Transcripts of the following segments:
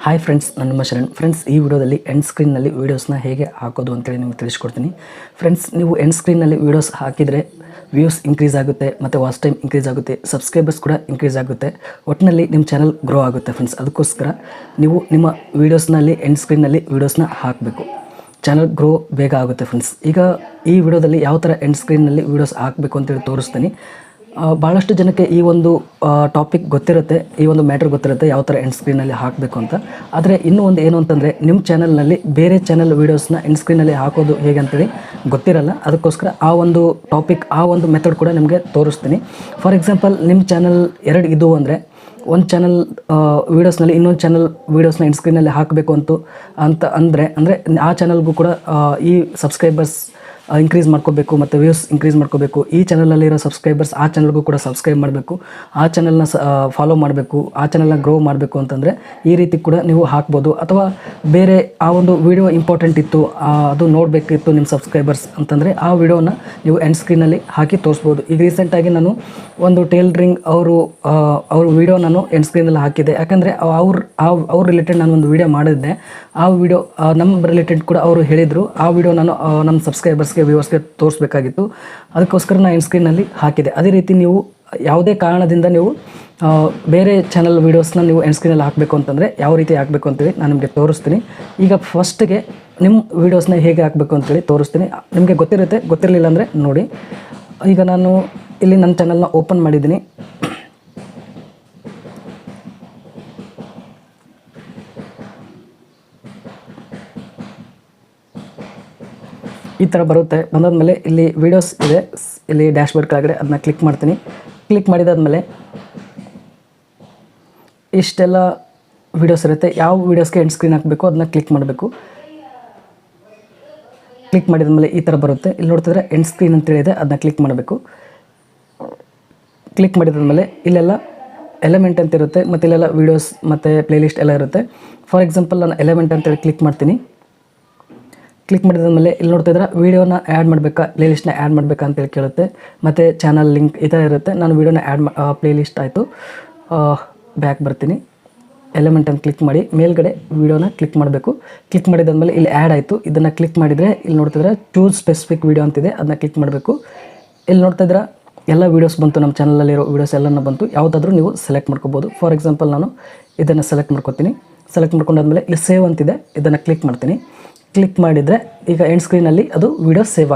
Hi friends, ನಾನು ನಿಮ್ಮ Sharan. Friends, ಈ ವಿಡಿಯೋದಲ್ಲಿ ಎಂಡ್ ಸ್ಕ್ರೀನ್ನಲ್ಲಿ ವೀಡಿಯೋಸ್ನ ಹೇಗೆ ಹಾಕೋದು ಅಂತೇಳಿ ನಿಮಗೆ ತಿಳಿಸ್ಕೊಡ್ತೀನಿ. ಫ್ರೆಂಡ್ಸ್, ನೀವು ಎಂಡ್ ಸ್ಕ್ರೀನ್ನಲ್ಲಿ ವೀಡಿಯೋಸ್ ಹಾಕಿದರೆ ವ್ಯೂಸ್ ಇನ್ಕ್ರೀಸ್ ಆಗುತ್ತೆ ಮತ್ತು ವಾಚ್ ಟೈಮ್ ಇನ್ಕ್ರೀಸ್ ಆಗುತ್ತೆ, ಸಬ್ಸ್ಕ್ರೈಬರ್ಸ್ ಕೂಡ ಇನ್ಕ್ರೀಸ್ ಆಗುತ್ತೆ. ಒಟ್ಟಿನಲ್ಲಿ ನಿಮ್ಮ ಚಾನಲ್ ಗ್ರೋ ಆಗುತ್ತೆ ಫ್ರೆಂಡ್ಸ್. ಅದಕ್ಕೋಸ್ಕರ ನೀವು ನಿಮ್ಮ ವೀಡಿಯೋಸ್ನಲ್ಲಿ ಎಂಡ್ ಸ್ಕ್ರೀನ್ನಲ್ಲಿ ವೀಡಿಯೋಸ್ನ ಹಾಕಬೇಕು. ಚಾನಲ್ ಗ್ರೋ ಬೇಗ ಆಗುತ್ತೆ ಫ್ರೆಂಡ್ಸ್. ಈಗ ಈ ವಿಡಿಯೋದಲ್ಲಿ ಯಾವ ಥರ ಎಂಡ್ ಸ್ಕ್ರೀನ್ನಲ್ಲಿ ವೀಡಿಯೋಸ್ ಹಾಕಬೇಕು ಅಂತೇಳಿ ತೋರಿಸ್ತೀನಿ. ಭಾಳಷ್ಟು ಜನಕ್ಕೆ ಈ ಒಂದು ಟಾಪಿಕ್ ಗೊತ್ತಿರುತ್ತೆ, ಈ ಒಂದು ಮ್ಯಾಟ್ರ್ ಗೊತ್ತಿರುತ್ತೆ ಯಾವ ಥರ ಎಂಡ್ ಸ್ಕ್ರೀನಲ್ಲಿ ಹಾಕಬೇಕು ಅಂತ. ಆದರೆ ಇನ್ನೂ ಒಂದು ಏನು ಅಂತಂದರೆ, ನಿಮ್ಮ ಚಾನಲ್ನಲ್ಲಿ ಬೇರೆ ಚಾನಲ್ ವೀಡಿಯೋಸ್ನ ಎಂಡ್ ಸ್ಕ್ರೀನಲ್ಲಿ ಹಾಕೋದು ಹೇಗೆ ಅಂತೇಳಿ ಗೊತ್ತಿರಲ್ಲ. ಅದಕ್ಕೋಸ್ಕರ ಆ ಒಂದು ಟಾಪಿಕ್, ಆ ಒಂದು ಮೆಥಡ್ ಕೂಡ ನಿಮಗೆ ತೋರಿಸ್ತೀನಿ. ಫಾರ್ ಎಕ್ಸಾಂಪಲ್, ನಿಮ್ಮ ಚಾನಲ್ ಎರಡು ಇದು ಅಂದರೆ, ಒಂದು ಚಾನಲ್ ವೀಡಿಯೋಸ್ನಲ್ಲಿ ಇನ್ನೊಂದು ಚಾನಲ್ ವೀಡಿಯೋಸ್ನ ಎಂಡ್ ಸ್ಕ್ರೀನಲ್ಲಿ ಹಾಕಬೇಕು ಅಂದರೆ ಆ ಚಾನಲ್ಗೂ ಕೂಡ ಈ ಸಬ್ಸ್ಕ್ರೈಬರ್ಸ್ ಇನ್ಕ್ರೀಸ್ ಮಾಡ್ಕೋಬೇಕು ಮತ್ತು ವ್ಯೂಸ್ ಇನ್ಕ್ರೀಸ್ ಮಾಡ್ಕೋಬೇಕು. ಈ ಚಾನಲಲ್ಲಿರೋ ಸಬ್ಸ್ಕ್ರೈಬರ್ಸ್ ಆ ಚಾನಲ್ಗೂ ಕೂಡ ಸಬ್ಸ್ಕ್ರೈಬ್ ಮಾಡಬೇಕು, ಆ ಚಾನಲ್ನ ಫಾಲೋ ಮಾಡಬೇಕು, ಆ ಚಾನಲ್ನ ಗ್ರೋ ಮಾಡಬೇಕು ಅಂತಂದರೆ ಈ ರೀತಿ ಕೂಡ ನೀವು ಹಾಕ್ಬೋದು. ಅಥವಾ ಬೇರೆ ಆ ಒಂದು ವಿಡಿಯೋ ಇಂಪಾರ್ಟೆಂಟ್ ಇತ್ತು, ಅದು ನೋಡಬೇಕಿತ್ತು ನಿಮ್ಮ ಸಬ್ಸ್ಕ್ರೈಬರ್ಸ್ ಅಂತಂದರೆ ಆ ವಿಡಿಯೋನ ನೀವು ಎಂಡ್ ಸ್ಕ್ರೀನಲ್ಲಿ ಹಾಕಿ ತೋರಿಸ್ಬೋದು. ಈಗ ರೀಸೆಂಟಾಗಿ ನಾನು ಒಂದು ಟೇಲರಿಂಗ್ ಅವ್ರ ವಿಡಿಯೋ ನಾನು ಎಂಡ್ ಸ್ಕ್ರೀನಲ್ಲಿ ಹಾಕಿದ್ದೆ. ಯಾಕಂದರೆ ಅವ್ರ ರಿಲೇಟೆಡ್ ನಾನು ಒಂದು ವಿಡಿಯೋ ಮಾಡಿದ್ದೆ. ಆ ವಿಡಿಯೋ ನಮ್ಮ ರಿಲೇಟೆಡ್ ಕೂಡ ಅವರು ಹೇಳಿದರು. ಆ ವಿಡಿಯೋ ನಾನು ನಮ್ಮ ಸಬ್ಸ್ಕ್ರೈಬರ್ಸ್ಗೆ ವ್ಯೂವರ್ಸ್ಗೆ ತೋರಿಸ್ಬೇಕಾಗಿತ್ತು. ಅದಕ್ಕೋಸ್ಕರ ನಾನು ಎಂಡ್ ಸ್ಕ್ರೀನಲ್ಲಿ ಹಾಕಿದೆ. ಅದೇ ರೀತಿ ನೀವು ಯಾವುದೇ ಕಾರಣದಿಂದ ನೀವು ಬೇರೆ ಚಾನಲ್ ವೀಡಿಯೋಸ್ನ ನೀವು ಎಂಡ್ ಸ್ಕ್ರೀನಲ್ಲಿ ಹಾಕಬೇಕು ಅಂತಂದರೆ ಯಾವ ರೀತಿ ಹಾಕಬೇಕು ಅಂತೇಳಿ ನಾನು ನಿಮಗೆ ತೋರಿಸ್ತೀನಿ. ಈಗ ಫಸ್ಟಿಗೆ ನಿಮ್ಮ ವೀಡಿಯೋಸ್ನ ಹೇಗೆ ಹಾಕಬೇಕು ಅಂತೇಳಿ ತೋರಿಸ್ತೀನಿ. ನಿಮಗೆ ಗೊತ್ತಿರಲಿಲ್ಲ ಅಂದರೆ ನೋಡಿ. ಈಗ ನಾನು ಇಲ್ಲಿ ನನ್ನ ಚಾನಲ್ನ ಓಪನ್ ಮಾಡಿದ್ದೀನಿ. ಈ ಥರ ಬರುತ್ತೆ. ಬಂದಾದಮೇಲೆ ಇಲ್ಲಿ ವೀಡಿಯೋಸ್ ಇದೆ, ಇಲ್ಲಿ ಡ್ಯಾಶ್ಬೋರ್ಡ್ ಕೆಳಗಡೆ ಅದನ್ನ ಕ್ಲಿಕ್ ಮಾಡ್ತೀನಿ. ಕ್ಲಿಕ್ ಮಾಡಿದಾದ್ಮೇಲೆ ಇಷ್ಟೆಲ್ಲ ವೀಡಿಯೋಸ್ ಇರುತ್ತೆ. ಯಾವ ವೀಡಿಯೋಸ್ಗೆ ಎಂಡ್ ಸ್ಕ್ರೀನ್ ಹಾಕಬೇಕು ಅದನ್ನ ಕ್ಲಿಕ್ ಮಾಡಬೇಕು. ಕ್ಲಿಕ್ ಮಾಡಿದ್ಮೇಲೆ ಈ ಥರ ಬರುತ್ತೆ. ಇಲ್ಲಿ ನೋಡ್ತಿದ್ರೆ ಎಂಡ್ ಸ್ಕ್ರೀನ್ ಅಂತೇಳಿದೆ, ಅದನ್ನ ಕ್ಲಿಕ್ ಮಾಡಬೇಕು. ಕ್ಲಿಕ್ ಮಾಡಿದ್ಮೇಲೆ ಇಲ್ಲೆಲ್ಲ ಎಲಿಮೆಂಟ್ ಅಂತ ಇರುತ್ತೆ, ಮತ್ತು ಇಲ್ಲೆಲ್ಲ ವೀಡಿಯೋಸ್ ಮತ್ತು ಪ್ಲೇಲಿಸ್ಟ್ ಎಲ್ಲ ಇರುತ್ತೆ. ಫಾರ್ ಎಕ್ಸಾಂಪಲ್, ನಾನು ಎಲಿಮೆಂಟ್ ಅಂತೇಳಿ ಕ್ಲಿಕ್ ಮಾಡ್ತೀನಿ. ಕ್ಲಿಕ್ ಮಾಡಿದ್ಮೇಲೆ ಇಲ್ಲಿ ನೋಡ್ತಿದ್ರೆ ವೀಡಿಯೋನ ಆ್ಯಡ್ ಮಾಡಬೇಕಾ, ಪ್ಲೇಲಿಸ್ಟ್ನ ಆ್ಯಡ್ ಮಾಡಬೇಕಾ ಅಂತೇಳಿ ಕೇಳುತ್ತೆ. ಮತ್ತು ಚಾನಲ್ ಲಿಂಕ್ ಈ ಥರ ಇರುತ್ತೆ. ನಾನು ವೀಡಿಯೋನ ಪ್ಲೇಲಿಸ್ಟ್ ಆಯಿತು. ಬ್ಯಾಕ್ ಬರ್ತೀನಿ. ಎಲಿಮೆಂಟ್ ಅಂತ ಕ್ಲಿಕ್ ಮಾಡಿ ಮೇಲ್ಗಡೆ ವೀಡಿಯೋನ ಕ್ಲಿಕ್ ಮಾಡಬೇಕು. ಕ್ಲಿಕ್ ಮಾಡಿದಾದ್ಮೇಲೆ ಇಲ್ಲಿ ಆ್ಯಡ್ ಆಯಿತು. ಇದನ್ನು ಕ್ಲಿಕ್ ಮಾಡಿದರೆ ಇಲ್ಲಿ ನೋಡ್ತಿದ್ರೆ ಚೂಸ್ ಸ್ಪೆಸಿಫಿಕ್ ವೀಡಿಯೋ ಅಂತಿದೆ, ಅದನ್ನ ಕ್ಲಿಕ್ ಮಾಡಬೇಕು. ಇಲ್ಲಿ ನೋಡ್ತಿದ್ರೆ ಎಲ್ಲ ವೀಡಿಯೋಸ್ ಬಂತು, ನಮ್ಮ ಚಾನಲಲ್ಲಿರೋ ವೀಡಿಯೋಸ್ ಎಲ್ಲನೂ ಬಂತು. ಯಾವುದಾದ್ರೂ ನೀವು ಸೆಲೆಕ್ಟ್ ಮಾಡ್ಕೋಬೋದು. ಫಾರ್ ಎಕ್ಸಾಂಪಲ್, ನಾನು ಇದನ್ನು ಸೆಲೆಕ್ಟ್ ಮಾಡ್ಕೊತೀನಿ. ಸೆಲೆಕ್ಟ್ ಮಾಡ್ಕೊಂಡಾದ್ಮೇಲೆ ಇಲ್ಲಿ ಸೇವ್ ಅಂತಿದೆ, ಇದನ್ನು ಕ್ಲಿಕ್ ಮಾಡ್ತೀನಿ. ಕ್ಲಿಕ್ ಮಾಡಿದರೆ ಈಗ ಎಂಡ್ ಸ್ಕ್ರೀನಲ್ಲಿ ಅದು ವೀಡಿಯೋ ಸೇವ್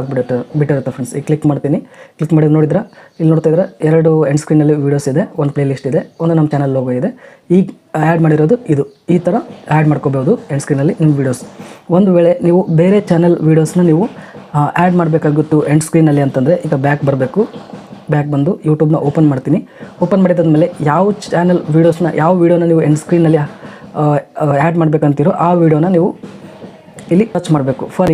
ಬಿಟ್ಟಿರುತ್ತೆ ಫ್ರೆಂಡ್ಸ್. ಈಗ ಕ್ಲಿಕ್ ಮಾಡ್ತೀನಿ. ಕ್ಲಿಕ್ ಮಾಡಿದ್ರೆ ನೋಡಿದ್ರೆ ಇಲ್ಲಿ ನೋಡ್ತಾಯಿದ್ರೆ ಎರಡು ಎಂಡ್ ಸ್ಕ್ರೀನಲ್ಲಿ ವೀಡಿಯೋಸ್ ಇದೆ, ಒಂದು ಪ್ಲೇಲಿಸ್ಟ್ ಇದೆ, ಒಂದು ನಮ್ಮ ಚಾನಲ್ ಲೋಗೋ ಇದೆ. ಈಗ ಆ್ಯಡ್ ಮಾಡಿರೋದು ಇದು. ಈ ಥರ ಆ್ಯಡ್ ಮಾಡ್ಕೋಬೋದು ಎಂಡ್ ಸ್ಕ್ರೀನಲ್ಲಿ ನಿಮ್ಮ ವೀಡಿಯೋಸ್. ಒಂದು ವೇಳೆ ನೀವು ಬೇರೆ ಚಾನಲ್ ವೀಡಿಯೋಸ್ನ ನೀವು ಆ್ಯಡ್ ಮಾಡಬೇಕಾಗಿತ್ತು ಎಂಡ್ ಸ್ಕ್ರೀನಲ್ಲಿ ಅಂತಂದರೆ ಈಗ ಬ್ಯಾಕ್ ಬರಬೇಕು. ಬ್ಯಾಕ್ ಬಂದು ಯೂಟ್ಯೂಬ್ನ ಓಪನ್ ಮಾಡ್ತೀನಿ. ಓಪನ್ ಮಾಡಿದಾದ್ಮೇಲೆ ಯಾವ ಚಾನಲ್ ವೀಡಿಯೋಸ್ನ, ಯಾವ ವೀಡಿಯೋನ ನೀವು ಎಂಡ್ ಸ್ಕ್ರೀನಲ್ಲಿ ಆ್ಯಡ್ ಮಾಡಬೇಕಂತೀರೋ ಆ ವೀಡಿಯೋನ ನೀವು ಇಲ್ಲಿ ಟಚ್ ಮಾಡಬೇಕು. ಫಾರ್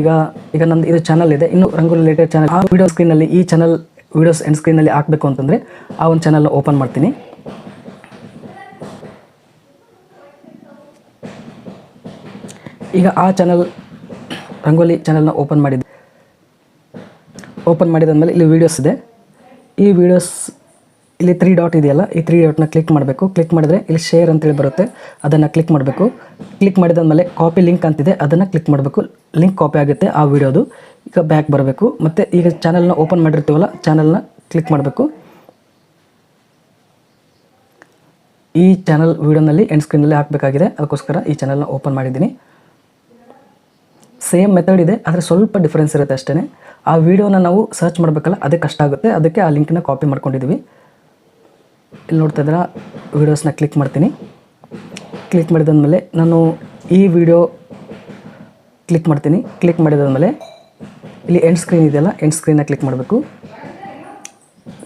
ಈಗ ನಂದು ಇದು ಚಾನಲ್ ಇದೆ, ಇನ್ನು ರಂಗೋಲಿ ರಿಲೇಟೆಡ್ ಚಾನಲ್. ಆ ವೀಡಿಯೋ ಸ್ಕ್ರೀನಲ್ಲಿ ಈ ಚಾನಲ್ ವೀಡಿಯೋಸ್ ಎಂಡ್ ಸ್ಕ್ರೀನಲ್ಲಿ ಹಾಕಬೇಕು ಅಂತಂದರೆ ಆ ಒಂದು ಚಾನಲ್ನ ಓಪನ್ ಮಾಡ್ತೀನಿ. ಈಗ ಆ ಚಾನಲ್ ರಂಗೋಲಿ ಚಾನಲ್ನ ಓಪನ್ ಮಾಡಿದಾದ್ಮೇಲೆ ಇಲ್ಲಿ ವೀಡಿಯೋಸ್ ಇದೆ. ಈ ವೀಡಿಯೋಸ್ ಇಲ್ಲಿ 3 ಡಾಟ್ ಇದೆಯಲ್ಲ, ಈ 3 ಡಾಟ್ನ ಕ್ಲಿಕ್ ಮಾಡಬೇಕು. ಕ್ಲಿಕ್ ಮಾಡಿದ್ರೆ ಇಲ್ಲಿ ಶೇರ್ ಅಂತೇಳಿ ಬರುತ್ತೆ, ಅದನ್ನು ಕ್ಲಿಕ್ ಮಾಡಬೇಕು. ಕ್ಲಿಕ್ ಮಾಡಿದಾದ್ಮೇಲೆ ಕಾಪಿ ಲಿಂಕ್ ಅಂತಿದೆ, ಅದನ್ನು ಕ್ಲಿಕ್ ಮಾಡಬೇಕು. ಲಿಂಕ್ ಕಾಪಿ ಆಗುತ್ತೆ ಆ ವಿಡಿಯೋದು. ಈಗ ಬ್ಯಾಕ್ ಬರಬೇಕು. ಮತ್ತು ಈಗ ಚಾನಲ್ನ ಓಪನ್ ಮಾಡಿರ್ತೀವಲ್ಲ, ಚಾನಲ್ನ ಕ್ಲಿಕ್ ಮಾಡಬೇಕು. ಈ ಚಾನಲ್ ವೀಡಿಯೋನಲ್ಲಿ ಎಂಡ್ ಸ್ಕ್ರೀನಲ್ಲಿ ಹಾಕಬೇಕಾಗಿದೆ, ಅದಕ್ಕೋಸ್ಕರ ಈ ಚಾನಲ್ನ ಓಪನ್ ಮಾಡಿದ್ದೀನಿ. ಸೇಮ್ ಮೆಥಡ್ ಇದೆ, ಆದರೆ ಸ್ವಲ್ಪ ಡಿಫ್ರೆನ್ಸ್ ಇರುತ್ತೆ ಅಷ್ಟೇ. ಆ ವಿಡಿಯೋನ ನಾವು ಸರ್ಚ್ ಮಾಡಬೇಕಲ್ಲ, ಅದೇ ಕಷ್ಟ ಆಗುತ್ತೆ. ಅದಕ್ಕೆ ಆ ಲಿಂಕ್ನ ಕಾಪಿ ಮಾಡ್ಕೊಂಡಿದ್ದೀವಿ. ಇಲ್ಲಿ ನೋಡ್ತಾ ಇದ್ರೆ ವೀಡಿಯೋಸ್ನ ಕ್ಲಿಕ್ ಮಾಡ್ತೀನಿ. ಕ್ಲಿಕ್ ಮಾಡಿದಾದ್ಮೇಲೆ ನಾನು ಈ ವಿಡಿಯೋ ಕ್ಲಿಕ್ ಮಾಡ್ತೀನಿ. ಕ್ಲಿಕ್ ಮಾಡಿದಾದ್ಮೇಲೆ ಇಲ್ಲಿ ಎಂಡ್ ಸ್ಕ್ರೀನ್ ಇದೆಯಲ್ಲ, ಎಂಡ್ ಸ್ಕ್ರೀನ್ನ ಕ್ಲಿಕ್ ಮಾಡಬೇಕು.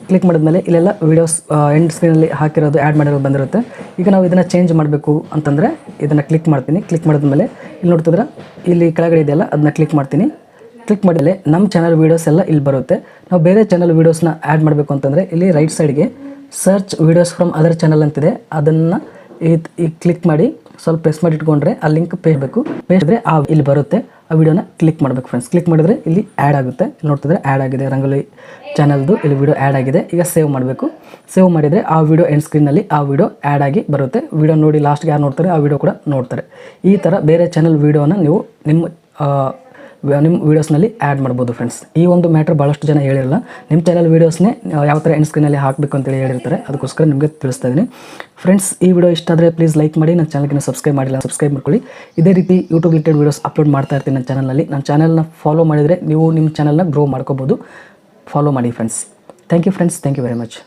ಕ್ಲಿಕ್ ಮಾಡಿದ್ಮೇಲೆ ಇಲ್ಲೆಲ್ಲ ವೀಡಿಯೋಸ್ ಎಂಡ್ ಸ್ಕ್ರೀನಲ್ಲಿ ಹಾಕಿರೋದು, ಆ್ಯಡ್ ಮಾಡಿರೋದು ಬಂದಿರುತ್ತೆ. ಈಗ ನಾವು ಇದನ್ನು ಚೇಂಜ್ ಮಾಡಬೇಕು ಅಂತಂದರೆ ಇದನ್ನು ಕ್ಲಿಕ್ ಮಾಡ್ತೀನಿ. ಕ್ಲಿಕ್ ಮಾಡಿದ್ಮೇಲೆ ಇಲ್ಲಿ ನೋಡ್ತಿದ್ರೆ ಇಲ್ಲಿ ಕೆಳಗಡೆ ಇದೆಯಲ್ಲ, ಅದನ್ನ ಕ್ಲಿಕ್ ಮಾಡ್ತೀನಿ. ಕ್ಲಿಕ್ ಮಾಡಿದರೆ ನಮ್ಮ ಚಾನಲ್ ವೀಡಿಯೋಸ್ ಎಲ್ಲ ಇಲ್ಲಿ ಬರುತ್ತೆ. ನಾವು ಬೇರೆ ಚಾನಲ್ ವೀಡಿಯೋಸ್ನ ಆ್ಯಡ್ ಮಾಡಬೇಕು ಅಂತಂದರೆ ಇಲ್ಲಿ ರೈಟ್ ಸೈಡ್ಗೆ search videos from other channel ಅಂತಿದೆ, ಅದನ್ನು ಈ ಕ್ಲಿಕ್ ಮಾಡಿ ಸ್ವಲ್ಪ ಪ್ರೆಸ್ ಮಾಡಿ ಇಟ್ಕೊಂಡ್ರೆ ಆ ಲಿಂಕ್ ಬೇಕು ಇದ್ರೆ ಇಲ್ಲಿ ಬರುತ್ತೆ, ಆ ವಿಡಿಯೋನ ಕ್ಲಿಕ್ ಮಾಡಬೇಕು ಫ್ರೆಂಡ್ಸ್. ಕ್ಲಿಕ್ ಮಾಡಿದ್ರೆ ಇಲ್ಲಿ ಆ್ಯಡ್ ಆಗುತ್ತೆ, ಇಲ್ಲಿ ನೋಡ್ತಿದ್ರೆ ಆ್ಯಡ್ ಆಗಿದೆ ರಂಗೋಲಿ ಚಾನಲ್ದು, ಇಲ್ಲಿ ವಿಡಿಯೋ ಆ್ಯಡ್ ಆಗಿದೆ. ಈಗ ಸೇವ್ ಮಾಡಬೇಕು. ಸೇವ್ ಮಾಡಿದರೆ ಆ ವಿಡಿಯೋ ಎಂಡ್ ಸ್ಕ್ರೀನಲ್ಲಿ ಆ ವಿಡಿಯೋ ಆ್ಯಡ್ ಆಗಿ ಬರುತ್ತೆ. ವಿಡಿಯೋ ನೋಡಿ ಲಾಸ್ಟ್ಗೆ ಯಾರು ನೋಡ್ತಾರೆ ಆ ವಿಡಿಯೋ ಕೂಡ ನೋಡ್ತಾರೆ. ಈ ಥರ ಬೇರೆ ಚಾನಲ್ ವಿಡಿಯೋನ ನೀವು ನಿಮ್ಮ ವೀಡಿಯೋಸ್ನಲ್ಲಿ ಆ್ಯಡ್ ಮಾಡ್ಬೋದು ಫ್ರೆಂಡ್ಸ್. ಈ ಒಂದು ಮ್ಯಾಟ್ರ್ ಭಾಳಷ್ಟು ಜನ ಹೇಳಿರಲ್ಲ. ನಿಮ್ಮ ಚಾನಲ್ ವೀಡಿಯೋಸ್ನೇ ಯಾವ ಥರ ಎಂಡ್ ಸ್ಕ್ರೀನಲ್ಲಿ ಹಾಕಬೇಕು ಅಂತೇಳಿ ಹೇಳಿರ್ತಾರೆ. ಅದಕ್ಕೋಸ್ಕರ ನಿಮಗೆ ತಿಳಿಸ್ತಾ ಇದ್ದೀನಿ ಫ್ರೆಂಡ್ಸ್. ಈ ವಿಡಿಯೋ ಇಷ್ಟ ಆದರೆ ಪ್ಲೀಸ್ ಲೈಕ್ ಮಾಡಿ, ನನ್ನ ಚಾನಲ್ಗೆ ಸಬ್ಸ್ಕ್ರೈಬ್ ಮಾಡಿಲ್ಲ ಸಬ್ಸ್ಕ್ರೈಬ್ ಮಾಡ್ಕೊಳ್ಳಿ. ಇದೇ ರೀತಿ ಯೂಟ್ಯೂಬ್ ರಿಲೇಟೆಡ್ ವೀಡಿಯೋಸ್ ಅಪ್ಲೋಡ್ ಮಾಡ್ತಾ ಇರ್ತೀನಿ ನನ್ನ ಚಾನಲ್ನಲ್ಲಿ. ನನ್ನ ಚಾನಲ್ನ ಫಾಲೋ ಮಾಡಿದರೆ ನೀವು ನಿಮ್ಮ ಚಾನಲ್ನ ಗ್ರೋ ಮಾಡ್ಕೋಬೋದು. ಫಾಲೋ ಮಾಡಿ friends. Thank you friends, thank you very much.